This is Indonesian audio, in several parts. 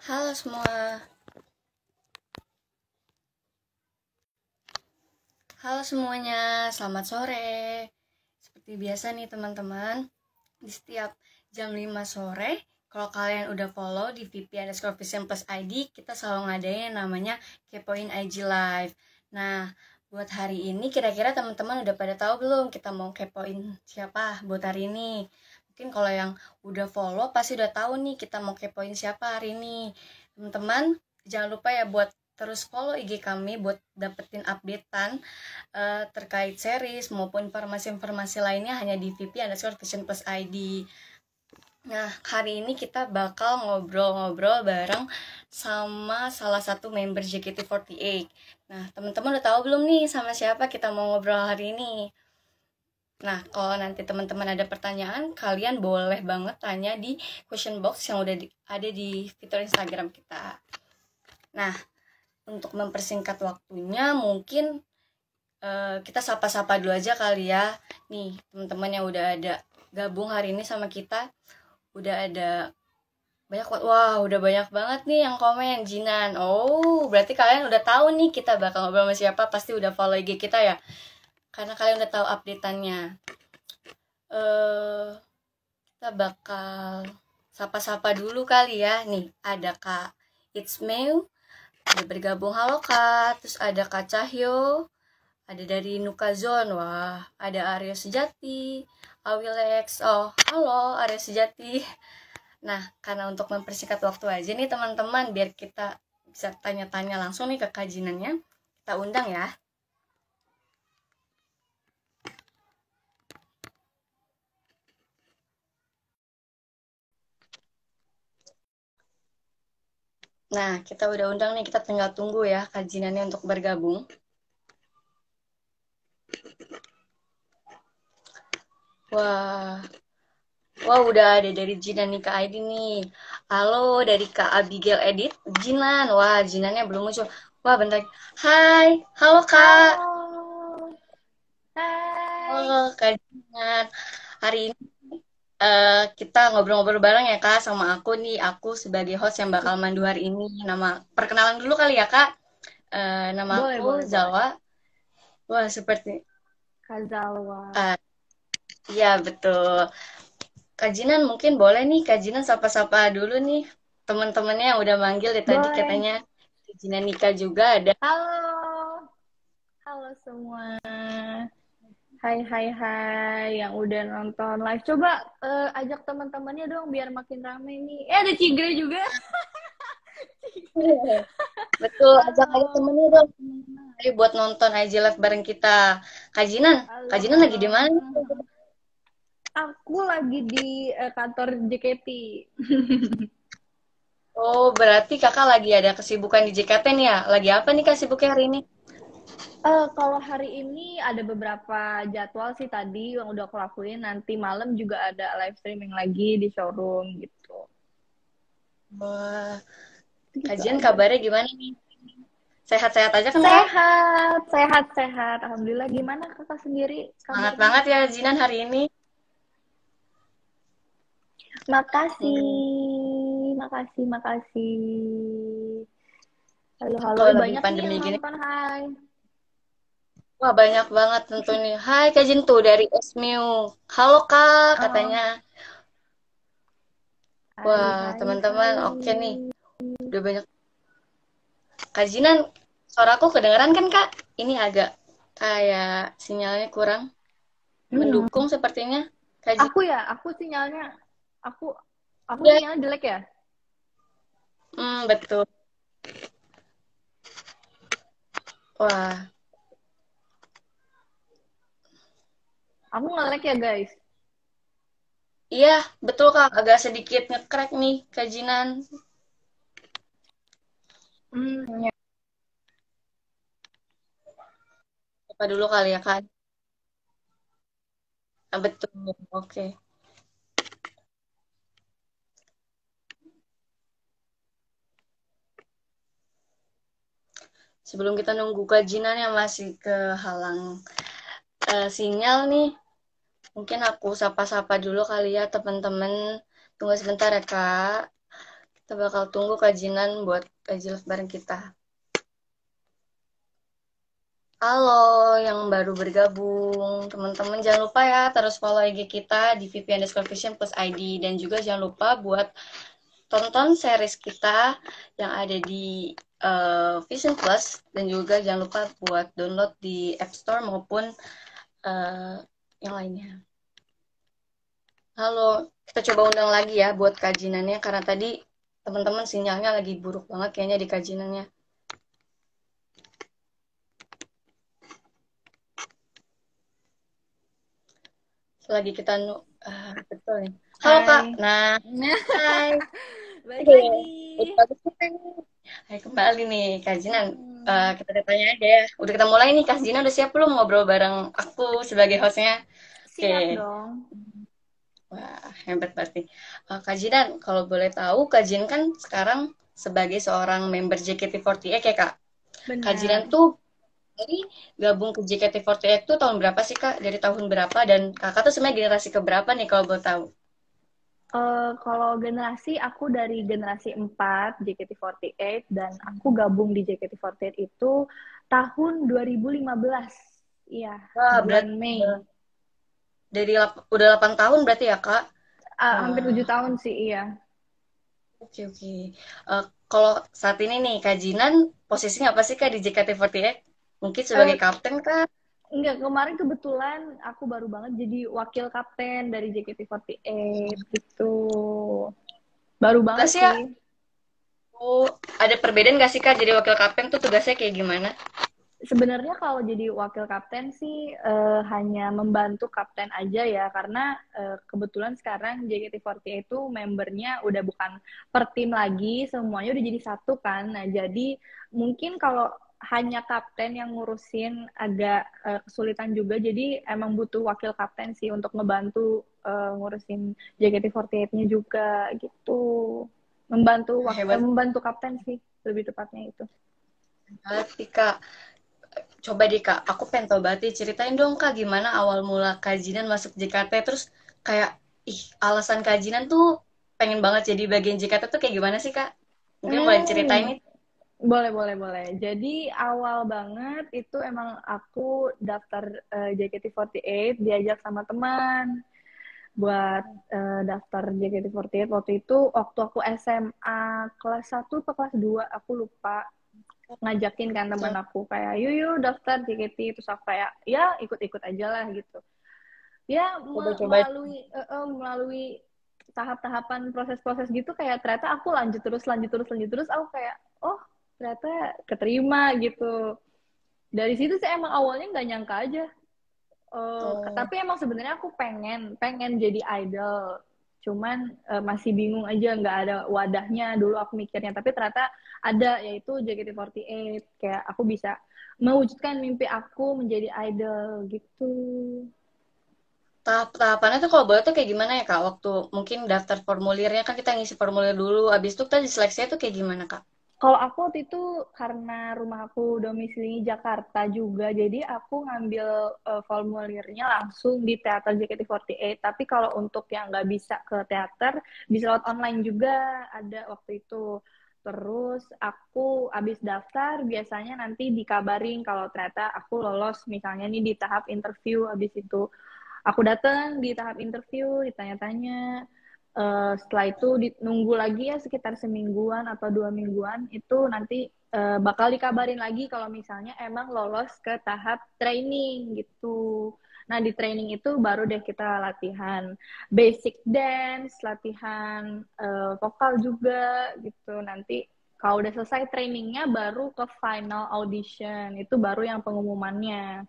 Halo semua. Halo semuanya, selamat sore. Seperti biasa nih teman-teman, di setiap jam 5 sore, kalau kalian udah follow di VP_Vision+ID, kita selalu ngadain yang namanya Kepoin IG Live. Nah, buat hari ini kira-kira teman-teman udah pada tahu belum kita mau kepoin siapa buat hari ini? Mungkin kalau yang udah follow pasti udah tahu nih kita mau kepoin siapa hari ini. Teman-teman, jangan lupa ya buat terus follow IG kami buat dapetin updatean terkait series maupun informasi-informasi lainnya hanya di VP_Vision+ID. Nah, hari ini kita bakal ngobrol-ngobrol bareng sama salah satu member JKT48. Nah, teman-teman udah tahu belum nih sama siapa kita mau ngobrol hari ini? Nah, kalau nanti teman-teman ada pertanyaan, kalian boleh banget tanya di question box yang udah ada di fitur Instagram kita. Nah, untuk mempersingkat waktunya, mungkin kita sapa-sapa dulu aja kali ya. Nih, teman-teman yang udah ada gabung hari ini sama kita. Udah ada banyak, wah udah banyak banget nih yang komen. Jinan, oh berarti kalian udah tahu nih kita bakal ngobrol sama siapa. Pasti udah follow IG kita ya, karena kalian udah tahu updateannya. Kita bakal sapa-sapa dulu kali ya. Nih ada Kak Itzmeu udah bergabung, halo Kak. Terus ada Kak Cahyo, ada dari Nukazon, wah ada Arya Sejati, Awilex, oh halo Arya Sejati. Nah, karena untuk mempersingkat waktu aja nih teman-teman, biar kita bisa tanya-tanya langsung nih ke kajinannya, kita undang ya. Nah, kita udah undang nih, kita tinggal tunggu ya kajinannya untuk bergabung. Wah, udah ada dari Jinan nih Kak Aidi nih. Halo dari Kak Abigail Edit, Jinan. Wah, Jinannya belum muncul. Wah, bentar. Hai, halo Kak. Halo, Halo hai. Kak Jinan. Hari ini kita ngobrol-ngobrol bareng ya Kak sama aku nih. Aku sebagai host yang bakal mandu hari ini. Nama perkenalan dulu kali ya Kak. Nama Boleh, aku boleh, boleh. Zalwa. Wah, seperti Kazalwa. uh, iya betul. Kak Jinan mungkin boleh nih Kak Jinan sapa-sapa dulu nih teman-temannya yang udah manggil ya tadi Boleh. katanya Kak Jinan nikah juga ada. Halo, halo semua. Hai, hai, hai yang udah nonton live. Coba ajak teman-temannya dong biar makin rame nih. Ada Cigre juga. Betul, ajak aja Halo, temennya dong. Ayo buat nonton IG Live bareng kita. Kak Jinan, Kak halo, Jinan lagi halo. di mana nih? Aku lagi di kantor JKT. Oh, berarti kakak lagi ada kesibukan di JKT nih ya? Lagi apa nih kak sibuknya hari ini? Kalau hari ini ada beberapa jadwal sih tadi yang udah aku lakuin. Nanti malam juga ada live streaming lagi di showroom gitu. Wah, Gitu kajian aja kabarnya sih. gimana nih? Sehat-sehat aja kan kak? Sehat, sehat, sehat. Alhamdulillah. Gimana kakak sendiri Semangat kabarnya? banget ya Jinan hari ini. Hmm, Makasih, makasih, makasih. Halo, halo. betul, Ih, lagi banyak nih pandemi yang gini. nonton, hai. Wah, banyak banget tentu nih. Hai Kak Jin tuh dari Esmiu. Halo Kak, katanya. Oh, hai, Wah, hai, teman-teman, hai. oke nih. Udah banyak. Kak Jinan, suaraku kedengeran kan Kak? Ini agak kayak sinyalnya kurang Hmm. mendukung sepertinya. Kak Aku Jinan. ya, aku, aku Ya, sinyalnya jelek ya. betul. Wah, Aku nge-lag ya guys. iya, betul Kak. Agak sedikit ngekrek nih, Kak Jinan. Hmm, ya. Apa dulu kali ya Kak? Ah, betul, oke. Sebelum kita nunggu Kak Jinan yang masih kehalang sinyal nih, mungkin aku sapa-sapa dulu kali ya teman-teman. Tunggu sebentar ya Kak. Kita bakal tunggu Kak Jinan buat live bareng kita. Halo yang baru bergabung, teman-teman jangan lupa ya terus follow IG kita di VP_Vision+ID dan juga jangan lupa buat tonton series kita yang ada di Vision Plus dan juga jangan lupa buat download di App Store maupun yang lainnya. Halo, kita coba undang lagi ya buat kajinannya karena tadi teman-teman sinyalnya lagi buruk banget kayaknya di kajinannya. Lagi kita betul nih. Halo Kak. Hai. Nah, hai. Balik lagi. Hai kembali nih Kak Jinan. Hmm. Kita tanya aja ya. Udah kita mulai nih Kak Jinan udah siap belum ngobrol bareng aku sebagai hostnya? Oke. Siap dong. Wah, hebat berarti. Kak Jinan, kalau boleh tahu Kak Jinan kan sekarang sebagai seorang member JKT48 ya Kak. Kak Jinan Benar. tuh jadi gabung ke JKT48 tuh tahun berapa sih Kak? Dari tahun berapa dan Kakak tuh sebenarnya generasi keberapa nih kalau boleh tahu? Kalau generasi, aku dari generasi 4 JKT48 dan aku gabung di JKT48 itu tahun 2015. Iya, Wah, bulan berarti Mei. udah 8 tahun berarti ya Kak? Hampir Wah, 7 tahun sih, iya. oke oke. Kalau saat ini nih Kak Jinan posisinya apa sih Kak di JKT48? Mungkin sebagai Eh, kapten Kak? Enggak, kemarin kebetulan aku baru banget jadi wakil kapten dari JKT48 gitu. Baru banget Tugasnya sih. oh, ada perbedaan gak sih Kak jadi wakil kapten tuh tugasnya kayak gimana? Sebenarnya kalau jadi wakil kapten sih hanya membantu kapten aja ya, karena kebetulan sekarang JKT48 itu membernya udah bukan per tim lagi, semuanya udah jadi satu kan. Nah, jadi mungkin kalau hanya kapten yang ngurusin agak kesulitan juga, jadi emang butuh wakil kapten sih untuk ngebantu ngurusin JKT48-nya juga gitu. Hebat Membantu kapten sih lebih tepatnya itu. banget Kak. Coba deh Kak, aku pengen tau banget nih, ceritain dong Kak gimana awal mula Kak Jinan masuk JKT, terus kayak, alasan Kak Jinan tuh pengen banget jadi bagian JKT tuh kayak gimana sih Kak? Mungkin boleh ceritain Hmm, nih. boleh, boleh, boleh. Jadi awal banget itu emang aku daftar JKT48 diajak sama teman buat daftar JKT48 waktu itu waktu aku SMA kelas 1 atau kelas 2 aku lupa, ngajakin kan teman aku kayak yuk yuk daftar JKT, terus aku kayak ya ikut-ikut aja lah gitu. Ya Coba-coba. melalui tahap-tahapan proses-proses gitu kayak ternyata aku lanjut terus aku kayak oh ternyata keterima gitu. Dari situ sih emang awalnya nggak nyangka aja. Oh, Tapi emang sebenarnya aku pengen pengen jadi idol, cuman masih bingung aja, nggak ada wadahnya dulu aku mikirnya, tapi ternyata ada, yaitu JKT48, kayak aku bisa mewujudkan mimpi aku menjadi idol gitu. tahap-tahapannya tuh kalau boleh tuh kayak gimana ya Kak? Waktu mungkin daftar formulirnya kan kita ngisi formulir dulu, abis itu kita diseleksinya tuh kayak gimana Kak? Kalau aku waktu itu karena rumah aku domisili Jakarta juga, jadi aku ngambil formulirnya langsung di teater JKT48. Tapi kalau untuk yang nggak bisa ke teater, bisa lewat online juga ada waktu itu. Terus aku abis daftar, biasanya nanti dikabarin kalau ternyata aku lolos, misalnya nih di tahap interview. Abis itu aku datang di tahap interview, ditanya-tanya. Setelah itu nunggu lagi ya sekitar semingguan atau 2 mingguan, itu nanti bakal dikabarin lagi kalau misalnya emang lolos ke tahap training gitu. Nah, di training itu baru deh kita latihan basic dance, latihan vokal juga gitu. Nanti kalau udah selesai trainingnya baru ke final audition. Itu baru yang pengumumannya.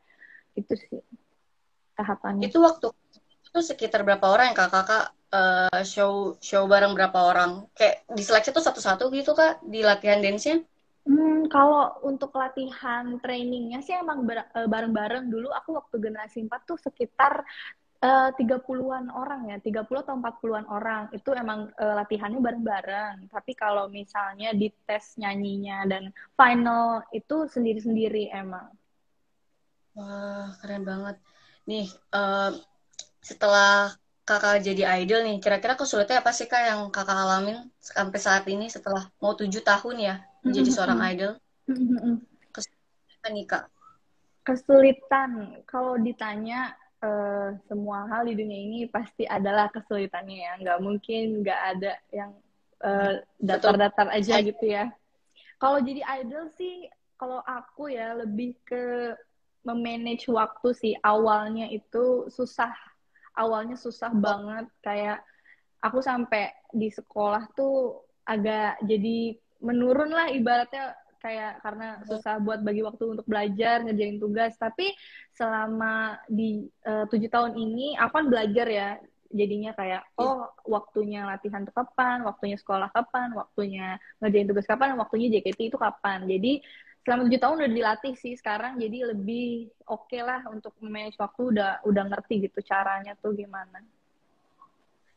Itu sih tahapannya. Itu waktu itu sekitar berapa orang yang Kakak show show bareng berapa orang? Kayak diseleksi tuh satu-satu gitu Kak di latihan dance-nya? Kalau untuk latihan trainingnya sih emang bareng-bareng. Dulu aku waktu generasi 4 tuh sekitar 30-an orang ya, 30 atau 40-an orang. Itu emang latihannya bareng-bareng. Tapi kalau misalnya di tes nyanyinya dan final itu sendiri-sendiri emang. Wah, keren banget. Nih, setelah kakak jadi idol nih, kira-kira kesulitannya apa sih kak yang kakak alamin sampai saat ini setelah mau 7 tahun ya menjadi seorang idol? Kesulitan apa nih kak? Kesulitan, kalau ditanya semua hal di dunia ini pasti adalah kesulitannya ya. Nggak mungkin nggak ada yang Betul. datar-datar aja gitu ya. Kalau jadi idol sih, kalau aku ya lebih ke memanage waktu sih. Awalnya itu susah. Awalnya susah Oh, banget. Kayak aku sampai di sekolah tuh agak jadi menurun lah ibaratnya, kayak karena susah buat bagi waktu untuk belajar, ngerjain tugas. Tapi selama di 7 tahun ini aku kan belajar ya, jadinya kayak iya. oh waktunya latihan tuh kapan, waktunya sekolah kapan, waktunya ngerjain tugas kapan, waktunya JKT itu kapan. Jadi selama 7 tahun udah dilatih sih sekarang, jadi lebih oke lah untuk manage waktu, udah ngerti gitu caranya tuh gimana.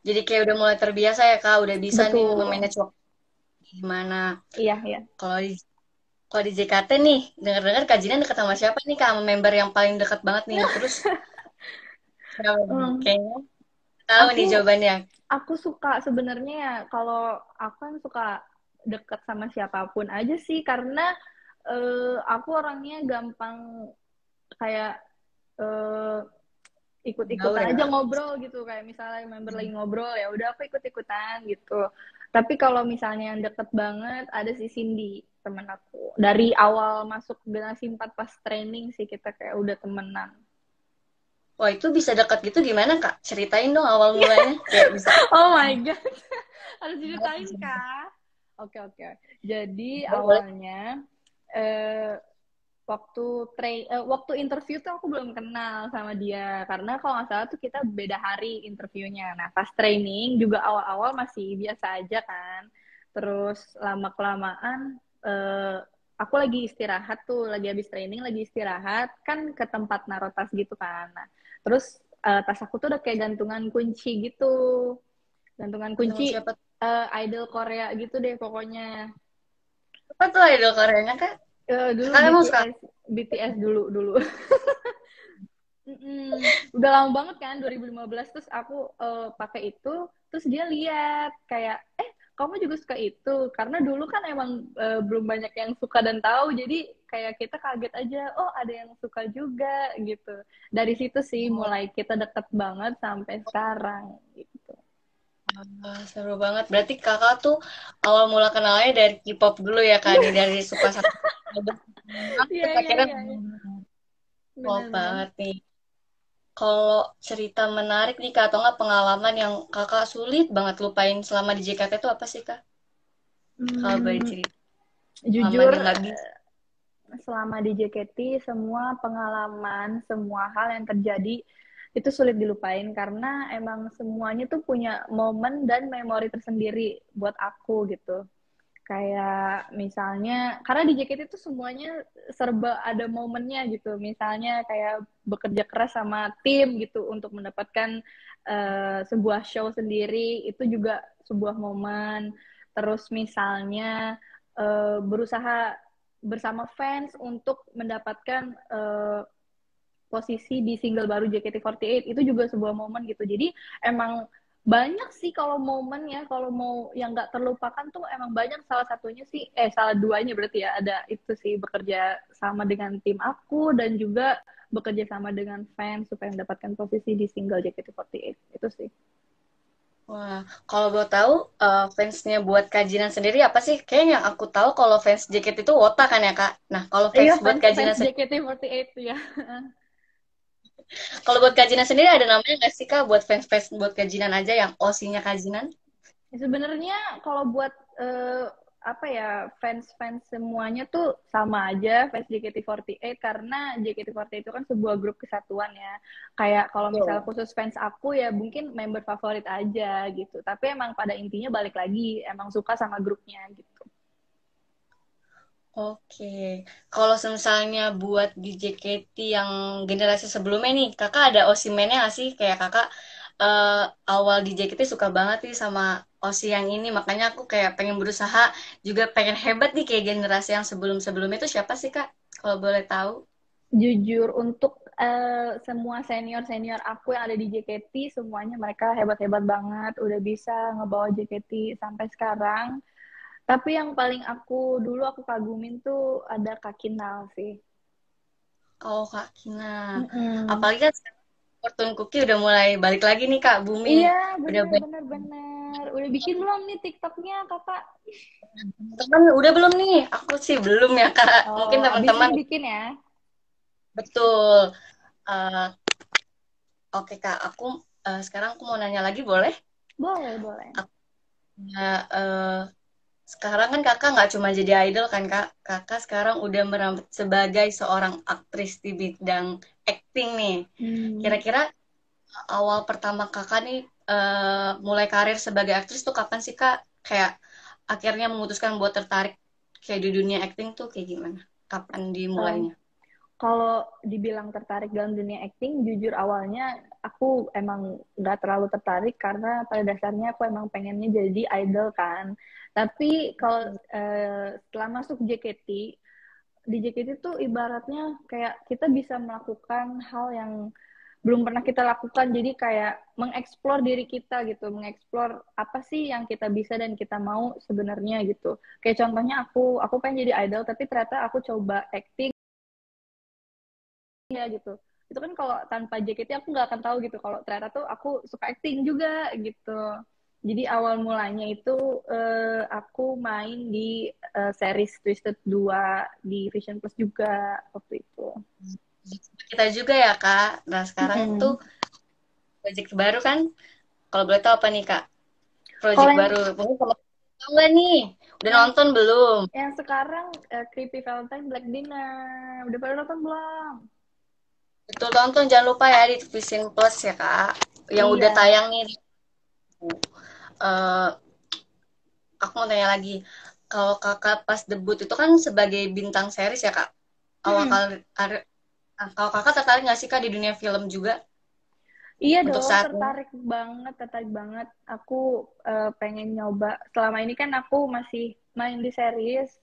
Jadi kayak udah mulai terbiasa ya kak, udah bisa nih Betul. memanage waktu gimana. Iya, iya. Kalau di kalau di JKT nih, dengar-dengar Kak Jinan dekat sama siapa nih Kak? Sama member yang paling dekat banget nih. Terus siapa nih? Hmm, Kayaknya tahu nih aku jawabannya. aku suka sebenarnya ya, kalau aku kan suka deket sama siapapun aja sih, karena aku orangnya gampang kayak eh, Tahu ikut-ikutan aja ya. ngobrol gitu, kayak misalnya member lagi ngobrol ya udah aku ikut-ikutan gitu. Tapi kalau misalnya yang deket banget ada si Cindy, temen aku. Dari awal masuk generasi 4 pas training sih kita kayak udah temenan. Wah itu bisa dekat gitu gimana Kak? Ceritain dong awal mulanya. Kayak bisa. Oh my god, harus diceritain kak. Oke, oke. Jadi Boleh, boleh. awalnya eh, waktu interview tuh aku belum kenal sama dia, karena kalau nggak salah tuh kita beda hari interviewnya. Nah pas training juga awal-awal masih biasa aja kan. Terus lama kelamaan aku lagi istirahat tuh, lagi habis training, lagi istirahat kan ke tempat naruh tas gitu kan. Nah, terus tas aku tuh udah kayak gantungan kunci gitu, gantungan Dengan kunci siapa? idol Korea gitu deh pokoknya. Siapa tuh idol Koreanya Kak? Dulu Kakak emang suka? BTS dulu dulu. Udah lama banget kan 2015, terus aku pakai itu, terus dia lihat kayak kamu juga suka itu, karena dulu kan emang belum banyak yang suka dan tahu, jadi kayak kita kaget aja, oh ada yang suka juga gitu. Dari situ sih mulai kita deket banget sampai sekarang gitu. Wah, seru banget. Berarti kakak tuh awal mula kenalnya dari K-pop dulu ya Kak? Nih dari suka sama Iya, terus iya, akhirnya iya, iya. Kok Benar-benar. banget nih. Kalau cerita menarik nih Kak, atau nggak pengalaman yang kakak sulit banget lupain selama di JKT itu apa sih Kak? Kalau boleh Hmm, cerita. Pengalaman jujur yang nggak bisa. selama di JKT semua pengalaman, semua hal yang terjadi itu sulit dilupain, karena emang semuanya tuh punya momen dan memori tersendiri buat aku gitu. Kayak misalnya, karena di JKT itu semuanya serba ada momennya gitu. Misalnya kayak bekerja keras sama tim gitu untuk mendapatkan sebuah show sendiri, itu juga sebuah momen. Terus misalnya berusaha bersama fans untuk mendapatkan posisi di single baru JKT48, itu juga sebuah momen gitu. Jadi emang banyak sih kalau momen ya, kalau mau yang nggak terlupakan tuh emang banyak. Salah satunya sih salah duanya berarti ya, ada itu sih, bekerja sama dengan tim aku dan juga bekerja sama dengan fans supaya mendapatkan posisi di single JKT48 itu sih. Wah, kalau boleh tahu fansnya buat kajian sendiri apa sih? Kayaknya yang aku tahu kalau fans JKT itu Wota kan ya Kak? Nah, kalau Iya, fans buat fans kajian fans sendiri, JKT48 ya. kalau buat kajian sendiri ada namanya nggak sih Kak? Buat fans-fans buat kajian aja yang OC-nya kajian? Sebenarnya kalau buat apa ya, fans-fans semuanya tuh sama aja, fans JKT48, karena JKT48 itu kan sebuah grup kesatuan ya. Kayak kalau misalnya Betul. khusus fans aku ya mungkin member favorit aja gitu. Tapi emang pada intinya balik lagi emang suka sama grupnya gitu. Oke, kalau misalnya buat di JKT yang generasi sebelumnya nih, kakak ada Osimennya nggak sih? Kayak kakak eh, awal di JKT suka banget nih sama Osi yang ini, makanya aku kayak pengen berusaha juga pengen hebat nih kayak generasi yang sebelum-sebelumnya itu siapa sih kak? Kalau boleh tahu? Jujur untuk semua senior-senior aku yang ada di JKT semuanya mereka hebat-hebat banget, udah bisa ngebawa JKT sampai sekarang. Tapi yang paling aku kagumin tuh ada Kak Kinal sih. Oh, Kak Kina. Mm-mm. Apalagi kan sekarang Fortune Cookie udah mulai balik lagi nih, Kak, booming. Iya, Udah bener, banyak bener, bener. Udah bikin belum nih TikToknya, kakak? teman, udah belum nih? Aku sih belum ya, Kak. Mungkin Oh, abis teman-teman ini bikin ya? betul. Eh, oke, Kak, aku sekarang aku mau nanya lagi, boleh? Boleh, boleh. Aku, sekarang kan kakak nggak cuma jadi idol kan, Kak? Kakak sekarang udah merambut sebagai seorang aktris di bidang acting nih. Hmm. Kira-kira awal pertama kakak nih mulai karir sebagai aktris tuh kapan sih, Kak? Kayak akhirnya memutuskan buat tertarik kayak di dunia acting tuh kayak gimana? Kapan Um, dimulainya? Kalau dibilang tertarik dalam dunia acting, jujur awalnya aku emang nggak terlalu tertarik karena pada dasarnya aku emang pengennya jadi idol kan. Tapi kalau setelah masuk JKT, di JKT tuh ibaratnya kayak kita bisa melakukan hal yang belum pernah kita lakukan. Jadi kayak mengeksplor diri kita gitu, mengeksplor apa sih yang kita bisa dan kita mau sebenarnya gitu. Kayak contohnya aku pengen jadi idol tapi ternyata aku coba acting ya gitu. Itu kan kalau tanpa JKT aku nggak akan tahu gitu kalau ternyata tuh aku suka acting juga gitu. Jadi awal mulanya itu aku main di series Twisted 2 di Vision Plus juga waktu itu. Kita juga ya, Kak. Nah, sekarang tuh Mm-mm. project baru kan? Kalau boleh tahu apa nih, Kak? Kalau Project yang baru. Mungkin kalau tahu nggak nih? Udah yang nonton belum? yang sekarang Creepy Valentine Black Dinner udah pada nonton belum? Betul, tonton. Jangan lupa ya di Vision Plus ya, Kak. Yang udah Iya, tayang nih. Eh, aku mau tanya lagi. Kalau kakak pas debut itu kan sebagai bintang series ya, Kak? Awal mm-mm. kali, nah, kalau kakak tertarik nggak sih, Kak, di dunia film juga Iya untuk dong, saat ini? tertarik banget, tertarik banget. Aku pengen nyoba. Selama ini kan aku masih main di series,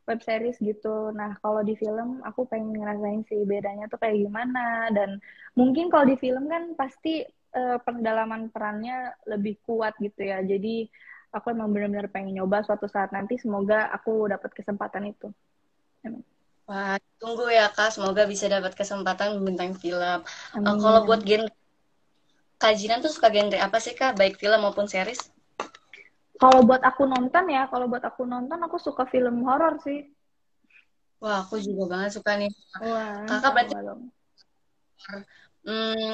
web series gitu. Nah, kalau di film aku pengen ngerasain sih bedanya tuh kayak gimana. Dan mungkin kalau di film kan pasti pendalaman perannya lebih kuat gitu ya. Jadi aku emang benar-benar pengen nyoba suatu saat nanti. Semoga aku dapat kesempatan itu. Wah, tunggu ya, Kak. Semoga bisa dapat kesempatan membintang film. Kalau buat Amin. genre kajian tuh suka genre apa sih, Kak? Baik film maupun series? Kalau buat aku nonton, aku suka film horor sih. Wah, aku juga banget suka nih. Wah, Kakak berarti sama dong. hmm,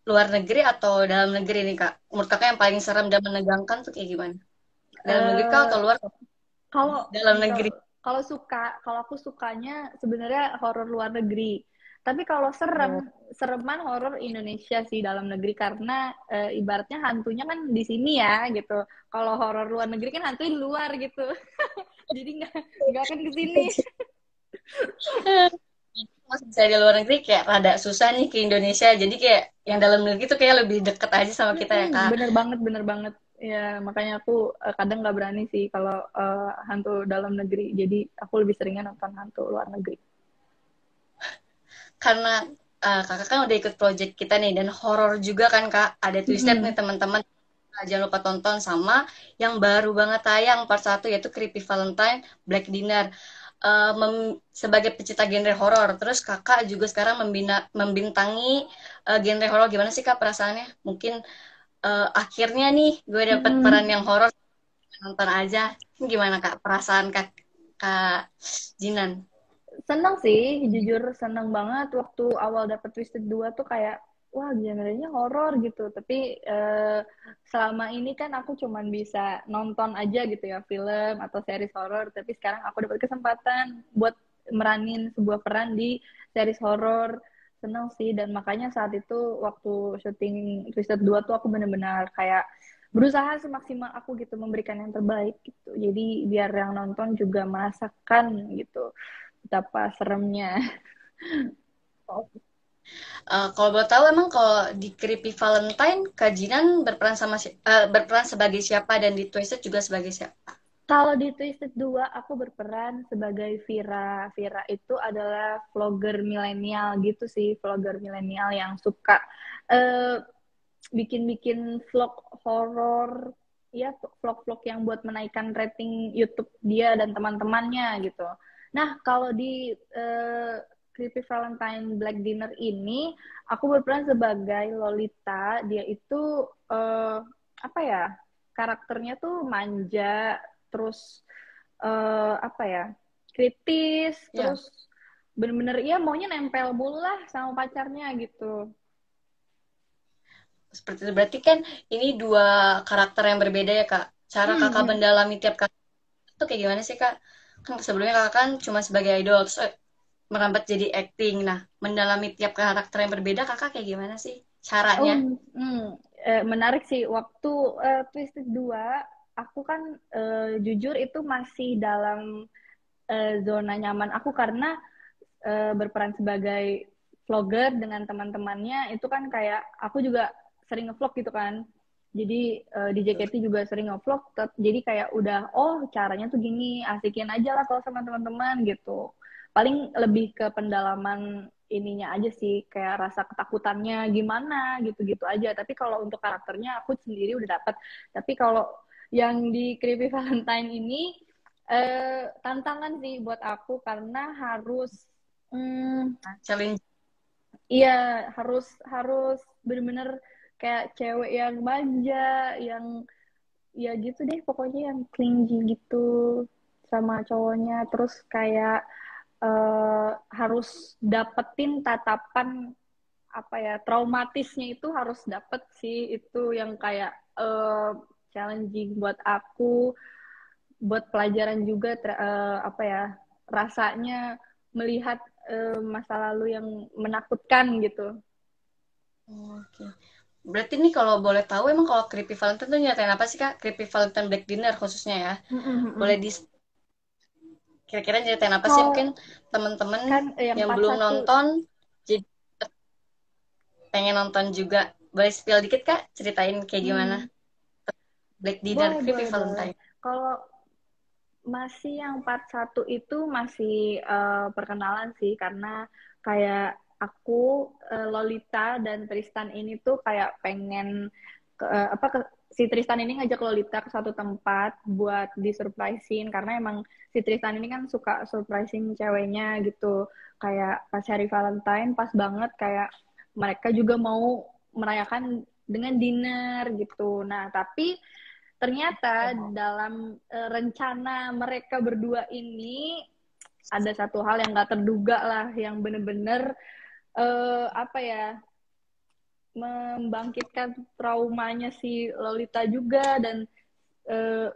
luar negeri atau dalam negeri nih, Kak? Menurut kakak yang paling serem dan menegangkan tuh kayak gimana? Dalam negeri kah eh atau luar? kalau Dalam kalau negeri. kalau kalau aku sukanya sebenarnya horor luar negeri. Tapi kalau Oh, sereman horor Indonesia sih dalam negeri karena ibaratnya hantunya kan di sini ya gitu. Kalau horor luar negeri kan hantunya di luar gitu. Jadi nggak akan ke sini. masih bisa di luar negeri kayak rada susah nih ke Indonesia. Jadi kayak yang dalam negeri tuh kayak lebih deket aja sama kita ya, Kak. Bener banget, bener banget. Ya, makanya aku kadang nggak berani sih kalau hantu dalam negeri. Jadi aku lebih seringnya nonton hantu luar negeri. Karena kakak kan udah ikut project kita nih dan horor juga kan, Kak. Ada twisted nih Mm-mm. teman-teman. Jangan lupa tonton sama yang baru banget tayang part satu yaitu Creepy Valentine Black Dinner. Sebagai pecinta genre horor, terus kakak juga sekarang membintangi genre horor. Gimana sih, Kak, perasaannya? Mungkin akhirnya nih gue dapet peran Mm-mm. yang horor, nonton aja. Gimana, Kak, perasaan Kak Jinan? Seneng sih, jujur seneng banget waktu awal dapet Twisted 2 tuh kayak, wah genrenya horor gitu. Tapi selama ini kan aku cuman bisa nonton aja gitu ya, film atau series horor. Tapi sekarang aku dapat kesempatan buat meranin sebuah peran di series horor. Seneng sih, dan makanya saat itu waktu syuting Twisted 2 tuh aku bener-bener kayak berusaha semaksimal aku gitu memberikan yang terbaik gitu. Jadi biar yang nonton juga merasakan gitu betapa seremnya. Kalau boleh tahu emang kalau di Creepy Valentine Kak Jinan berperan berperan sebagai siapa dan di Twisted juga sebagai siapa? Kalau di Twisted 2 aku berperan sebagai Vira. Vira itu adalah vlogger milenial gitu sih, vlogger milenial yang suka eh, bikin-bikin vlog horor, ya vlog-vlog yang buat menaikkan rating YouTube dia dan teman-temannya gitu. Nah, kalau di Creepy Valentine Black Dinner ini, aku berperan sebagai Lolita. Dia itu apa ya? Karakternya tuh manja, terus apa ya? Kritis, Ya, terus bener-bener ya maunya nempel mulu lah sama pacarnya gitu. seperti itu. Berarti kan ini dua karakter yang berbeda ya, Kak. Cara kakak Hmm, mendalami tiap karakter itu kayak gimana sih, Kak? Kan sebelumnya kakak kan cuma sebagai idol, terus merambat jadi acting. Nah, mendalami tiap karakter yang berbeda, kakak kayak gimana sih Oh, caranya? menarik sih. Waktu Twisted 2, aku kan jujur itu masih dalam zona nyaman aku karena berperan sebagai vlogger dengan teman-temannya itu kan kayak aku juga sering ngevlog gitu kan. Jadi di JKT juga sering ngevlog, jadi kayak udah oh caranya tuh gini, asikin aja lah kalau sama teman-teman gitu. Paling lebih ke pendalaman ininya aja sih, kayak rasa ketakutannya gimana gitu-gitu aja. Tapi kalau untuk karakternya aku sendiri udah dapet. Tapi kalau yang di Creepy Valentine ini tantangan sih buat aku karena harus Challenge. iya harus harus bener-bener kayak cewek yang manja, yang ya gitu deh pokoknya yang clingy gitu sama cowoknya. Terus kayak harus dapetin tatapan apa ya traumatisnya itu harus dapet sih itu yang kayak challenging buat aku, buat pelajaran juga apa ya rasanya melihat masa lalu yang menakutkan gitu. Oke. Berarti nih kalau boleh tahu, emang kalau Creepy Valentine tuh nyatain apa sih, Kak? Creepy Valentine Black Dinner khususnya ya. Boleh di kira-kira nyeritain apa sih Kalau mungkin teman-teman kan yang yang part belum satu nonton jadi pengen nonton juga. Boleh spill dikit, Kak? Ceritain kayak gimana hmm, Black Dinner boleh Creepy boleh boleh. Valentine. Kalau masih yang part satu itu masih perkenalan sih karena kayak aku Lolita dan Tristan ini tuh kayak pengen apa si Tristan ini ngajak Lolita ke satu tempat buat disurprisein karena emang si Tristan ini kan suka surprising ceweknya gitu. Kayak pas hari Valentine pas banget kayak mereka juga mau merayakan dengan dinner gitu. Nah, tapi ternyata dalam rencana mereka berdua ini ada satu hal yang gak terduga lah, yang bener-bener apa ya, membangkitkan traumanya si Lolita juga dan eh,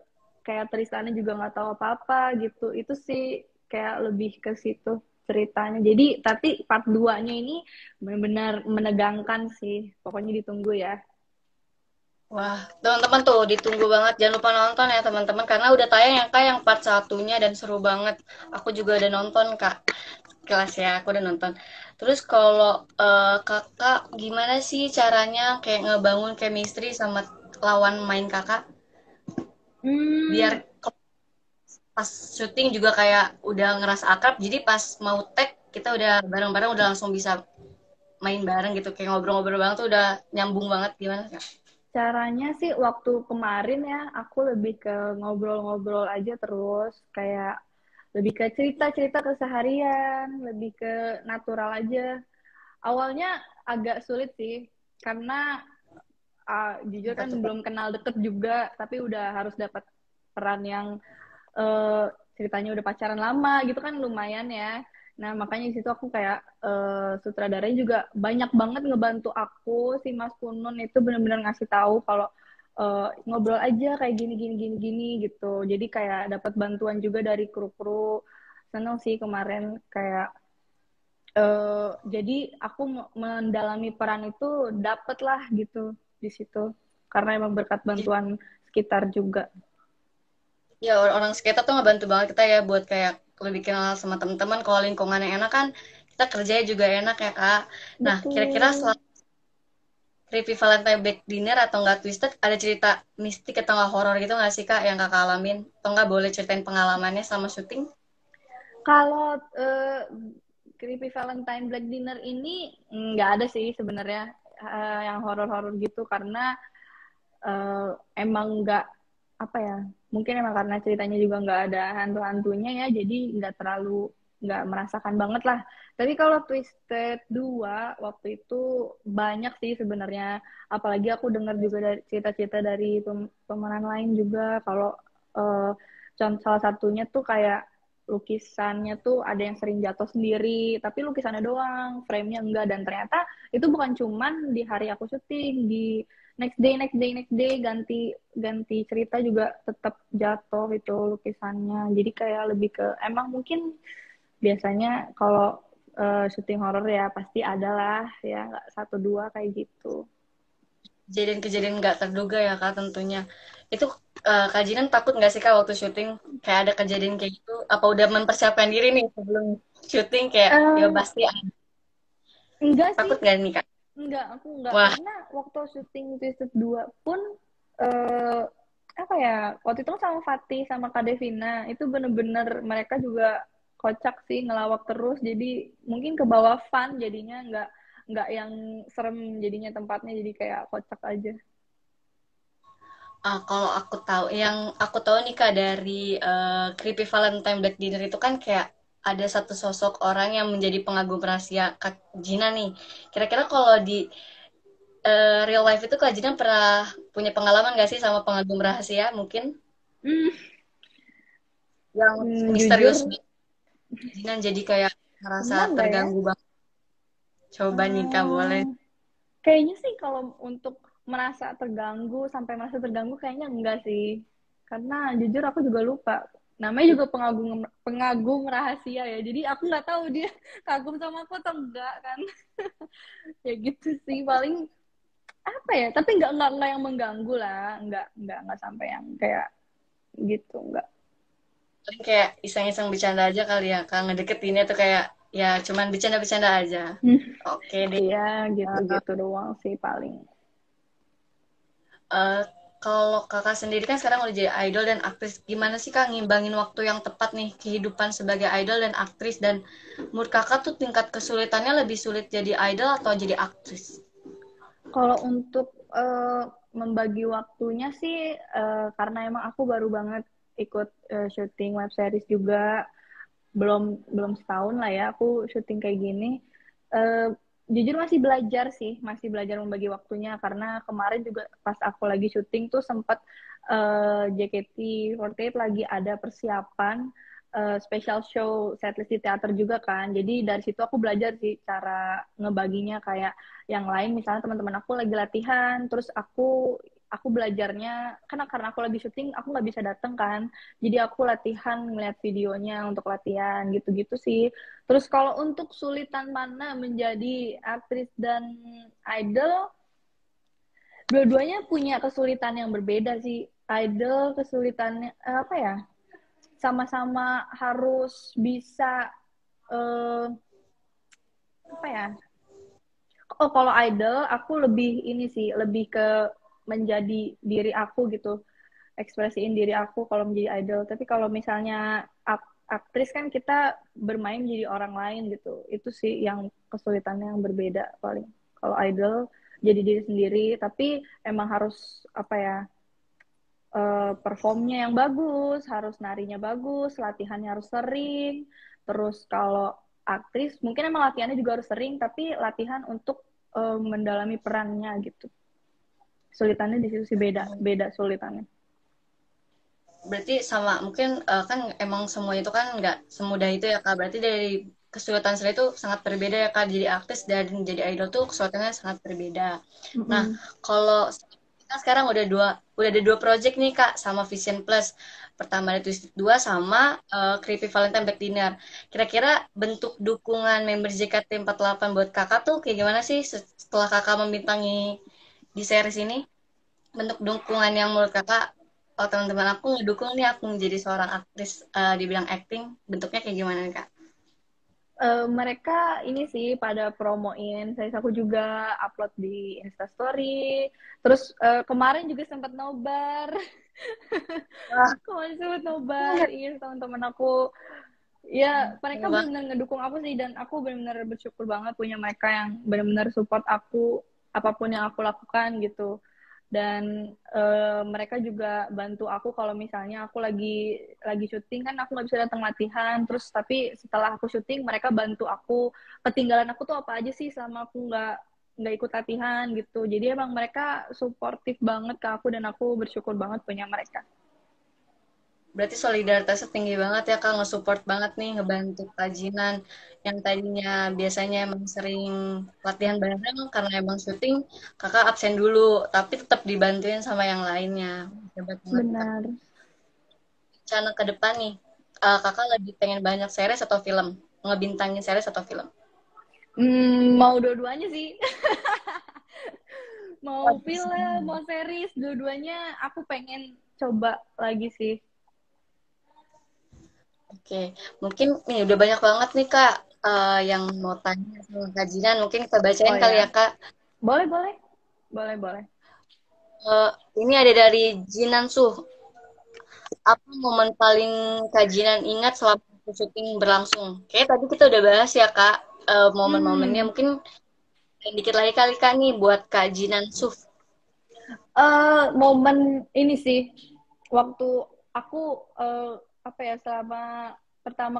kayak Tristannya juga nggak tahu apa-apa gitu. Itu sih kayak lebih ke situ ceritanya. Jadi tapi part 2-nya ini benar-benar menegangkan sih. Pokoknya ditunggu ya. Wah, teman-teman tuh ditunggu banget. Jangan lupa nonton ya teman-teman karena udah tayang yang Kak yang part satunya dan seru banget. Aku juga udah nonton, Kak. Kelas ya, aku udah nonton. Terus kalau Kakak gimana sih caranya kayak ngebangun chemistry sama lawan main Kakak biar Hmm, pas syuting juga kayak udah ngerasa akrab jadi pas mau tag kita udah bareng-bareng udah langsung bisa main bareng gitu kayak ngobrol-ngobrol banget tuh udah nyambung banget gimana Kak? caranya sih waktu kemarin ya, aku lebih ke ngobrol-ngobrol aja terus, kayak lebih ke cerita-cerita keseharian, lebih ke natural aja. Awalnya agak sulit sih, karena jujur Apa kan tuh Kak? belum kenal deket juga, tapi udah harus dapat peran yang uh, ceritanya udah pacaran lama gitu kan lumayan ya. Nah, makanya di situ aku kayak sutradaranya juga banyak banget ngebantu aku. Si Mas Kunun itu benar-benar ngasih tahu kalau ngobrol aja kayak gini gini gini gini gitu. Jadi kayak dapat bantuan juga dari kru-kru. Seneng sih kemarin kayak jadi aku mendalami peran itu dapet lah gitu di situ. Karena emang berkat bantuan sekitar juga. Ya orang sekitar tuh ngebantu banget kita ya buat kayak lebih kenal sama teman-teman kalau lingkungan yang enak kan kita kerjanya juga enak ya Kak. Nah kira-kira Betul. Creepy Valentine Black Dinner atau enggak Twisted, ada cerita mistik atau enggak horor gitu nggak sih Kak yang Kakak alamin? Atau enggak boleh ceritain pengalamannya sama syuting? Kalau Creepy Valentine Black Dinner ini nggak ada sih sebenarnya yang horor-horor gitu karena emang nggak apa ya, mungkin emang karena ceritanya juga nggak ada hantu-hantunya ya, jadi nggak terlalu nggak merasakan banget lah. Tapi kalau Twisted 2 waktu itu banyak sih sebenarnya, apalagi aku dengar juga dari cerita-cerita dari pemeran lain juga kalau uh, salah satunya tuh kayak lukisannya tuh ada yang sering jatuh sendiri, tapi lukisannya doang, frame-nya enggak, dan ternyata itu bukan cuman di hari aku syuting, di next day ganti ganti cerita juga tetap jatuh itu lukisannya. Jadi kayak lebih ke emang mungkin biasanya kalau syuting horor ya pasti ada lah ya, nggak satu dua kayak gitu. Kejadian-kejadian nggak terduga ya Kak tentunya. Itu Kak Jinan takut nggak sih Kak waktu syuting kayak ada kejadian kayak gitu? Apa udah mempersiapkan diri nih sebelum syuting kayak ya Eh, pasti ada. enggak sih, Takut nggak nih Kak? enggak, aku enggak, Wah, karena waktu syuting Twisted 2 pun eh apa ya, waktu itu kan sama Fatih sama Kak Devina itu bener-bener mereka juga kocak sih, ngelawak terus, jadi mungkin ke bawah fun jadinya, nggak yang serem jadinya tempatnya, jadi kayak kocak aja. kalau aku tahu nih Kak dari Creepy Valentine Black Dinner itu kan kayak ada satu sosok orang yang menjadi pengagum rahasia Kak Jina nih. Kira-kira kalau di real life itu Kak Jina pernah punya pengalaman nggak sih sama pengagum rahasia mungkin Hmm, yang jujur misterius Jinan jadi kayak ngerasa pernah nggak ya. terganggu banget. Coba nih Kak, boleh. Eh, Kayaknya sih kalau untuk merasa terganggu, sampai merasa terganggu kayaknya enggak sih. Karena jujur aku juga lupa. Namanya juga pengagum pengagum rahasia ya. Jadi aku nggak tahu dia kagum sama aku atau enggak kan. Ya gitu sih paling apa ya. Tapi nggak yang mengganggu lah. Nggak sampai yang kayak gitu enggak. Paling kayak iseng-iseng bercanda aja kali ya, Kak. Ngedeketinnya tuh kayak, ya cuman bercanda-bercanda aja. Oke deh. Iya gitu-gitu doang sih paling. Eh, kalau kakak sendiri kan sekarang udah jadi idol dan aktris, gimana sih Kak ngimbangin waktu yang tepat nih kehidupan sebagai idol dan aktris, dan menurut kakak tuh tingkat kesulitannya lebih sulit jadi idol atau jadi aktris? Kalau untuk membagi waktunya sih, karena emang aku baru banget ikut syuting web series juga, belum belum setahun lah ya aku syuting kayak gini. Uh, Jujur masih belajar sih, masih belajar membagi waktunya, karena kemarin juga pas aku lagi syuting tuh sempat JKT48 lagi ada persiapan special show setlist di teater juga kan. Jadi dari situ aku belajar sih cara ngebaginya, kayak yang lain misalnya teman-teman aku lagi latihan, terus aku belajarnya karena aku lagi syuting aku nggak bisa datang kan, jadi aku latihan ngeliat videonya untuk latihan gitu-gitu sih. Terus kalau untuk sulitan mana menjadi aktris dan idol, dua-duanya punya kesulitan yang berbeda sih. Idol kesulitannya apa ya, sama-sama harus bisa eh, apa ya. Oh, kalau idol aku lebih ini sih, lebih ke menjadi diri aku gitu, ekspresiin diri aku kalau menjadi idol. Tapi kalau misalnya aktris kan kita bermain jadi orang lain gitu. Itu sih yang kesulitannya yang berbeda paling. Kalau idol jadi diri sendiri, tapi emang harus apa ya, performnya yang bagus, harus narinya bagus, latihannya harus sering. Terus kalau aktris mungkin emang latihannya juga harus sering, tapi latihan untuk mendalami perannya gitu. Kesulitannya di situ sih, beda beda sulitannya. Berarti sama mungkin kan emang semua itu kan nggak semudah itu ya Kak. Berarti dari kesulitan saya itu sangat berbeda ya Kak. Jadi aktris dan jadi idol tuh kesulitannya sangat berbeda. Nah, Mm-mm. kalau kita sekarang udah ada dua project nih Kak sama Vision Plus. Pertama ada Twisted 2 sama Creepy Valentine Black Dinner. Kira-kira bentuk dukungan member JKT48 buat Kakak tuh kayak gimana sih setelah Kakak membintangi di series ini? Bentuk dukungan yang menurut Kakak, oh teman-teman aku ngedukung nih aku menjadi seorang aktris di bidang acting, bentuknya kayak gimana nih Kak? Mereka ini sih pada promoin, saya aku juga upload di Instastory. Terus kemarin juga sempat nobar, Wah, kemarin sempat nobar, iya teman-teman aku. Ya, mereka seneng banget. benar-benar ngedukung aku sih dan aku benar-benar bersyukur banget punya mereka yang benar-benar support aku apapun yang aku lakukan gitu. Dan mereka juga bantu aku kalau misalnya aku lagi syuting kan aku nggak bisa datang latihan terus tapi setelah aku syuting mereka bantu aku ketinggalan aku tuh apa aja sih selama aku nggak ikut latihan gitu. Jadi emang mereka suportif banget ke aku dan aku bersyukur banget punya mereka. Berarti solidaritasnya tinggi banget ya Kak, nge-support banget nih, ngebantu kerajinan yang tadinya biasanya emang sering latihan bareng karena emang syuting, Kakak absen dulu, tapi tetap dibantuin sama yang lainnya. Hebat banget Kak. Benar. Rencana ke depan nih, Kakak lagi pengen banyak series atau film? Ngebintangin series atau film? Mau dua-duanya sih. Oh, Mau film, mau series, dua-duanya aku pengen coba lagi sih. oke, mungkin nih udah banyak banget nih Kak yang mau tanya sama Kak Jinan. Mungkin kita Oh bacain kali ya ya, Kak. boleh, boleh. Boleh, boleh. Eh, ini ada dari Jinan Suh. Apa momen paling Kak Jinan ingat selama syuting berlangsung? Kayak tadi kita udah bahas ya Kak, momen-momennya. Hmm, Mungkin dikit lagi kali Kak nih buat Kak Jinan Suh. momen ini sih, waktu aku apa ya selama pertama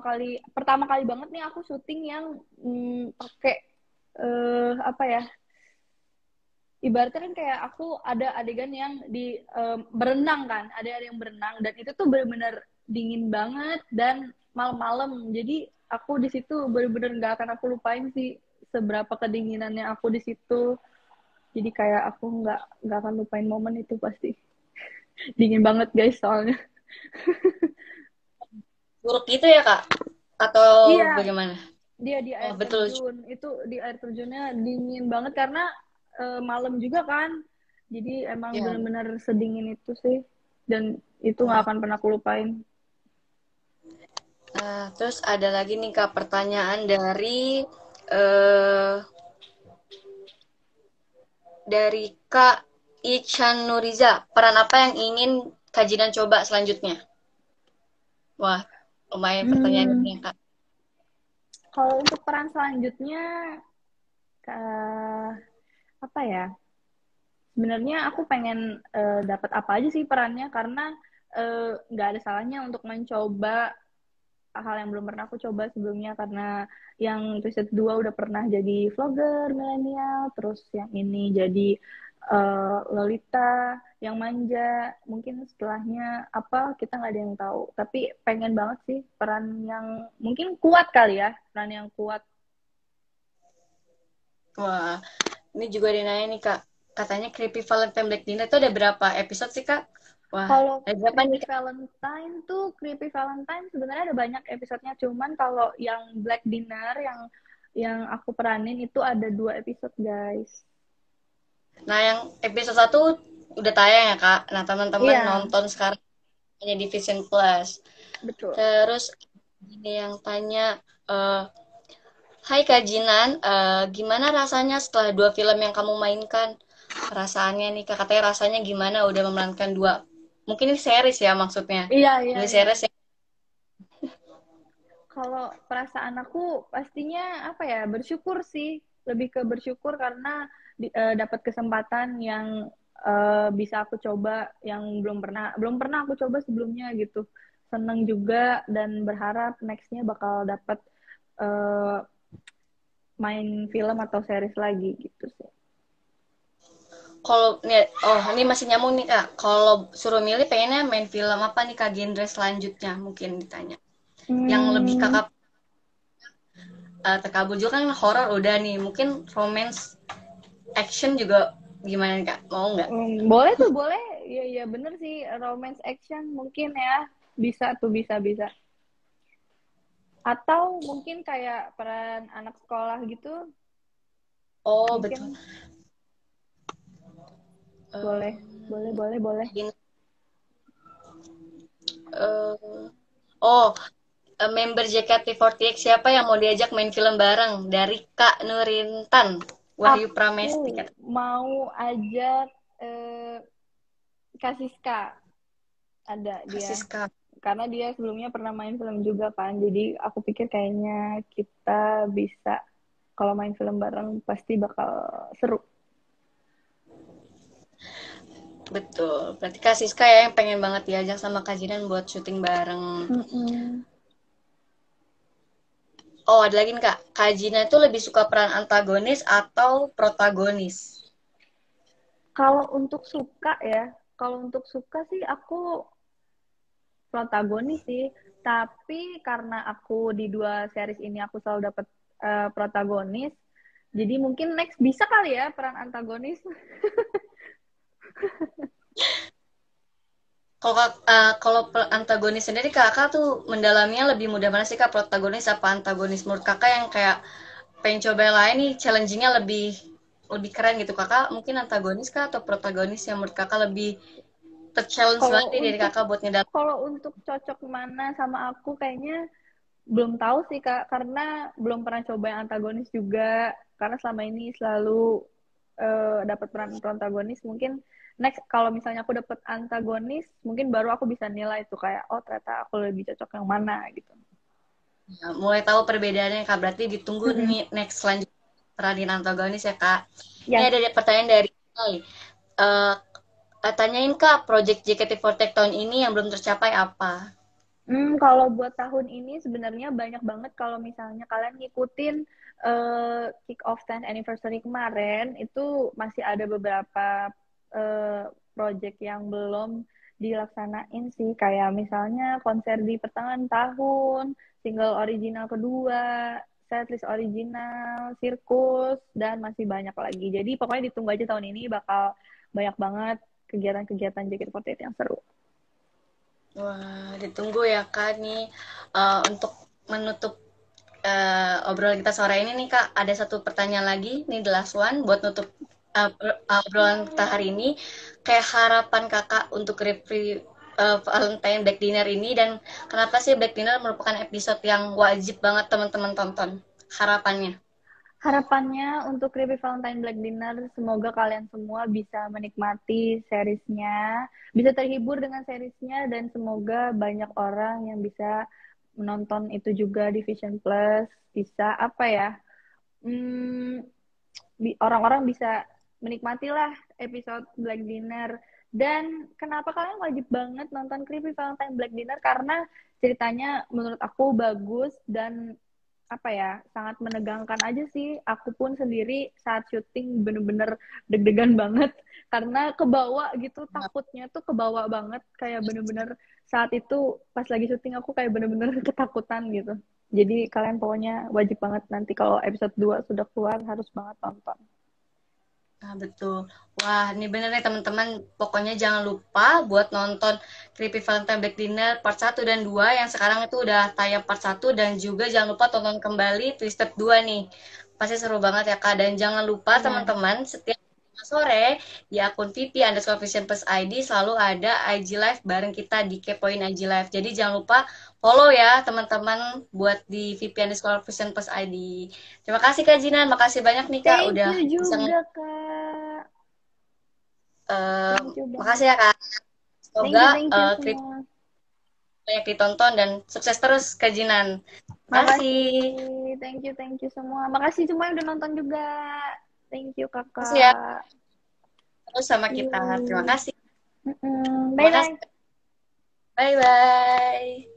kali banget nih aku syuting yang pakai apa ya ibaratnya kan kayak aku ada adegan yang di berenang kan, ada yang berenang dan itu tuh benar-benar dingin banget dan malam-malam. Jadi aku di situ benar-benar nggak akan aku lupain sih seberapa kedinginannya aku di situ. Jadi kayak aku nggak akan lupain momen itu pasti. Dingin banget guys soalnya. Buruk gitu ya Kak? Atau Iya, bagaimana? dia di Oh air betul. terjun. Itu di air terjunnya dingin banget karena malam juga kan. Jadi emang Ya. benar-benar sedingin itu sih. Dan itu nggak Wah. akan pernah aku lupain. Nah, terus ada lagi nih Kak pertanyaan eh dari Kak Ichan Nuriza. Peran apa yang ingin Kak Jinan coba selanjutnya? Wah, lumayan pertanyaan Hmm, ini ya Kak. kalau untuk peran selanjutnya, eh, apa ya? Sebenarnya aku pengen dapat apa aja sih perannya karena nggak ada salahnya untuk mencoba hal yang belum pernah aku coba sebelumnya karena yang episode 2 udah pernah jadi vlogger milenial, terus yang ini jadi Lolita yang manja. Mungkin setelahnya apa kita nggak ada yang tahu. Tapi pengen banget sih peran yang mungkin kuat kali ya, peran yang kuat. Wah, ini juga ada yang nanya nih Kak. Katanya Creepy Valentine Black Dinner itu ada berapa episode sih Kak? Wah, Kalau ada berapa nih Creepy Kak? Valentine tuh Creepy Valentine sebenarnya ada banyak episodenya cuman kalau yang Black Dinner yang aku peranin itu ada 2 episode guys. Nah, yang episode satu udah tayang ya Kak. Nah, teman-teman Iya, nonton sekarang hanya di Vision Plus. betul. Terus ini yang tanya, eh, Hai Kak Jinan, gimana rasanya setelah dua film yang kamu mainkan? Perasaannya nih Kak, katanya rasanya gimana udah memerankan dua. Mungkin ini series ya maksudnya. Iya, iya, Ini iya. series ya. Kalau perasaan aku pastinya apa ya bersyukur sih, lebih ke bersyukur karena dapat kesempatan yang bisa aku coba yang belum pernah aku coba sebelumnya gitu. Seneng juga dan berharap nextnya bakal dapat eh, main film atau series lagi gitu sih. Kalau nih, oh ini masih nyambung nih Kak. Kalau suruh milih pengennya main film apa nih Kak genre selanjutnya mungkin ditanya. Yang lebih Hmm, Kakak terkabul juga kan horror udah nih. Mungkin romance, action juga gimana nih Kak? Mau nggak? boleh tuh boleh, iya iya bener sih romance action mungkin ya bisa tuh bisa bisa. Atau mungkin kayak peran anak sekolah gitu, Oh betul. mungkin boleh, boleh, Um, boleh, boleh. eh, oh member JKT48 siapa yang mau diajak main film bareng dari Kak Nurintan Wahyu Pramesti. Aku mau ajak Kak Siska, ada dia. Siska. Karena dia sebelumnya pernah main film juga kan. Jadi aku pikir kayaknya kita bisa, kalau main film bareng pasti bakal seru. Betul. Berarti Kak Siska ya yang pengen banget diajak sama Kak Jinan buat syuting bareng. Oh, ada lagi nih Kak. Kak Jinan itu lebih suka peran antagonis atau protagonis? Kalau untuk suka sih aku protagonis sih. Tapi karena aku di 2 series ini aku selalu dapet protagonis, jadi mungkin next bisa kali ya peran antagonis. Kalau antagonis sendiri kakak tuh mendalaminya lebih mudah mana sih Kak, protagonis apa antagonis? Menurut kakak yang kayak pengen coba yang lain nih, challenging-nya lebih keren gitu. Kakak mungkin antagonis kah atau protagonis yang menurut kakak lebih ter-challenge banget nih dari kakak buat ngedalamin? Kalau untuk cocok mana sama aku kayaknya belum tahu sih Kak, karena belum pernah coba yang antagonis juga. Karena selama ini selalu dapat peran protagonis. Mungkin next kalau misalnya aku dapat antagonis, mungkin baru aku bisa nilai tuh kayak oh ternyata aku lebih cocok yang mana gitu. Ya, mulai tahu perbedaannya Kak, berarti ditunggu nih next selanjutnya peranin antagonis ya Kak. Ini ada pertanyaan dari tanyain Kak, project JKT48 tahun ini yang belum tercapai apa? Kalau buat tahun ini sebenarnya banyak banget kalau misalnya kalian ngikutin kick off 10th anniversary kemarin, itu masih ada beberapa project yang belum dilaksanain sih, kayak misalnya konser di pertengahan tahun, single original kedua, setlist original, sirkus, dan masih banyak lagi. Jadi pokoknya ditunggu aja tahun ini bakal banyak banget kegiatan-kegiatan JKT48 yang seru. Wah, ditunggu ya Kak nih. Untuk menutup obrolan kita sore ini nih Kak, ada satu pertanyaan lagi nih, the last one buat nutup obrolan kita hari ini. Kayak harapan Kakak untuk review Valentine Black Dinner ini, dan kenapa sih Black Dinner merupakan episode yang wajib banget teman-teman tonton? Harapannya? Harapannya untuk Creepy Valentine Black Dinner, semoga kalian semua bisa menikmati seriesnya, bisa terhibur dengan seriesnya, dan semoga banyak orang yang bisa menonton itu juga di Vision Plus, bisa apa ya, orang-orang bisa menikmatilah episode Black Dinner. Dan kenapa kalian wajib banget nonton Creepy Valentine Black Dinner? Karena ceritanya menurut aku bagus dan apa ya, sangat menegangkan aja sih. Aku pun sendiri saat syuting bener-bener deg-degan banget karena kebawa gitu, takutnya tuh kebawa banget, kayak bener-bener saat itu pas lagi syuting aku kayak bener-bener ketakutan gitu. Jadi kalian pokoknya wajib banget nanti kalau episode 2 sudah keluar harus banget tonton. Nah, betul. Wah, ini bener nih teman-teman. Pokoknya jangan lupa buat nonton Creepy Valentine Black Dinner part 1 dan 2 yang sekarang itu udah tayang part 1, dan juga jangan lupa tonton kembali Twisted 2 nih. Pasti seru banget ya Kak. Dan jangan lupa teman-teman, setiap sore di akun VP_Vision+ID selalu ada IG Live bareng kita di Kepoin IG Live. Jadi jangan lupa follow ya teman-teman buat di VP_Vision+ID. Terima kasih Kak Jinan, makasih banyak nih Kak Thank udah you bisa juga Kak. makasih ya Kak. Semoga Thank you semua. banyak ditonton dan sukses terus Kak Jinan. Makasih. Thank you semua. Makasih semua yang udah nonton juga. Thank you Makasih ya Kakak. terus sama kita. Terima kasih. Bye bye. Bye bye.